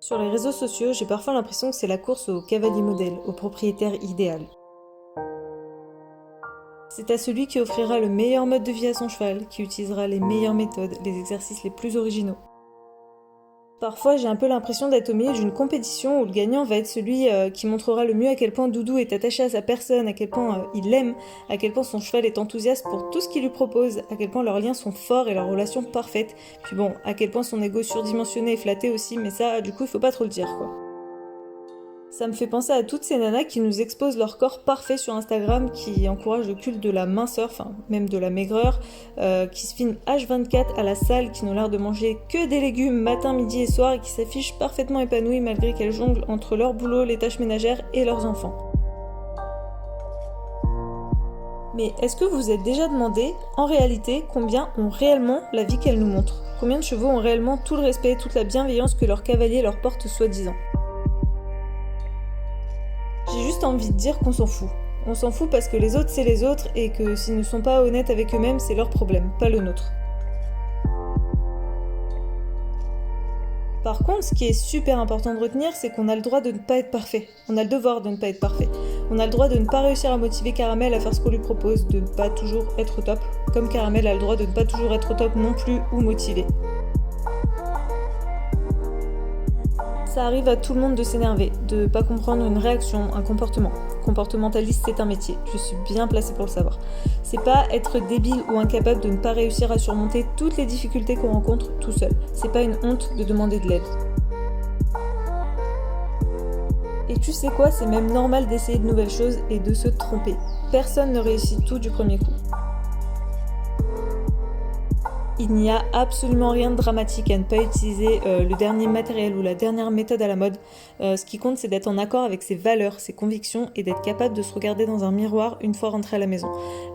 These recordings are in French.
Sur les réseaux sociaux, j'ai parfois l'impression que c'est la course au cavalier modèle, au propriétaire idéal. C'est à celui qui offrira le meilleur mode de vie à son cheval, qui utilisera les meilleures méthodes, les exercices les plus originaux. Parfois, j'ai un peu l'impression d'être au milieu d'une compétition où le gagnant va être celui qui montrera le mieux à quel point Doudou est attaché à sa personne, à quel point il l'aime, à quel point son cheval est enthousiaste pour tout ce qu'il lui propose, à quel point leurs liens sont forts et leur relation parfaite. Puis bon, à quel point son ego surdimensionné est flatté aussi, mais ça, du coup, il faut pas trop le dire, quoi. Ça me fait penser à toutes ces nanas qui nous exposent leur corps parfait sur Instagram, qui encouragent le culte de la minceur, enfin même de la maigreur, qui se filment H24 à la salle, qui n'ont l'air de manger que des légumes matin, midi et soir et qui s'affichent parfaitement épanouies malgré qu'elles jonglent entre leur boulot, les tâches ménagères et leurs enfants. Mais est-ce que vous vous êtes déjà demandé, en réalité, combien ont réellement la vie qu'elles nous montrent ? Combien de chevaux ont réellement tout le respect, toute la bienveillance que leur cavalier leur porte soi-disant ? J'ai juste envie de dire qu'on s'en fout. On s'en fout parce que les autres c'est les autres et que s'ils ne sont pas honnêtes avec eux-mêmes, c'est leur problème, pas le nôtre. Par contre, ce qui est super important de retenir, c'est qu'on a le droit de ne pas être parfait. On a le devoir de ne pas être parfait. On a le droit de ne pas réussir à motiver Caramel à faire ce qu'on lui propose, de ne pas toujours être au top, comme Caramel a le droit de ne pas toujours être au top non plus ou motivé. Ça arrive à tout le monde de s'énerver, de pas comprendre une réaction, un comportement. Comportementaliste, c'est un métier, je suis bien placée pour le savoir. C'est pas être débile ou incapable de ne pas réussir à surmonter toutes les difficultés qu'on rencontre tout seul. C'est pas une honte de demander de l'aide. Et tu sais quoi, c'est même normal d'essayer de nouvelles choses et de se tromper. Personne ne réussit tout du premier coup. Il n'y a absolument rien de dramatique à ne pas utiliser le dernier matériel ou la dernière méthode à la mode. Ce qui compte, c'est d'être en accord avec ses valeurs, ses convictions et d'être capable de se regarder dans un miroir une fois rentré à la maison.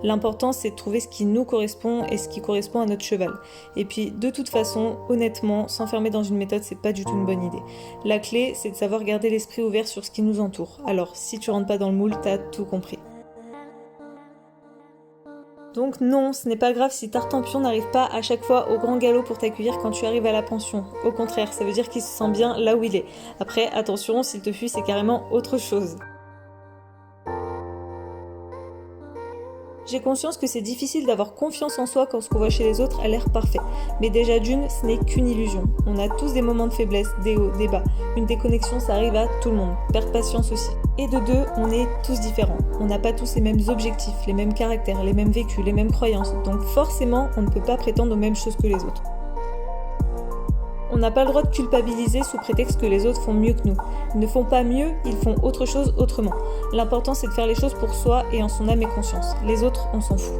L'important, c'est de trouver ce qui nous correspond et ce qui correspond à notre cheval. Et puis, de toute façon, honnêtement, s'enfermer dans une méthode, c'est pas du tout une bonne idée. La clé, c'est de savoir garder l'esprit ouvert sur ce qui nous entoure. Alors, si tu rentres pas dans le moule, t'as tout compris. Donc non, ce n'est pas grave si Tartampion n'arrive pas à chaque fois au grand galop pour t'accueillir quand tu arrives à la pension. Au contraire, ça veut dire qu'il se sent bien là où il est. Après, attention, s'il te fuit, c'est carrément autre chose. J'ai conscience que c'est difficile d'avoir confiance en soi quand ce qu'on voit chez les autres a l'air parfait. Mais déjà d'une, ce n'est qu'une illusion. On a tous des moments de faiblesse, des hauts, des bas. Une déconnexion, ça arrive à tout le monde. Perdre patience aussi. Et de deux, on est tous différents. On n'a pas tous les mêmes objectifs, les mêmes caractères, les mêmes vécus, les mêmes croyances. Donc forcément, on ne peut pas prétendre aux mêmes choses que les autres. On n'a pas le droit de culpabiliser sous prétexte que les autres font mieux que nous. Ils ne font pas mieux, ils font autre chose autrement. L'important, c'est de faire les choses pour soi et en son âme et conscience. Les autres, on s'en fout.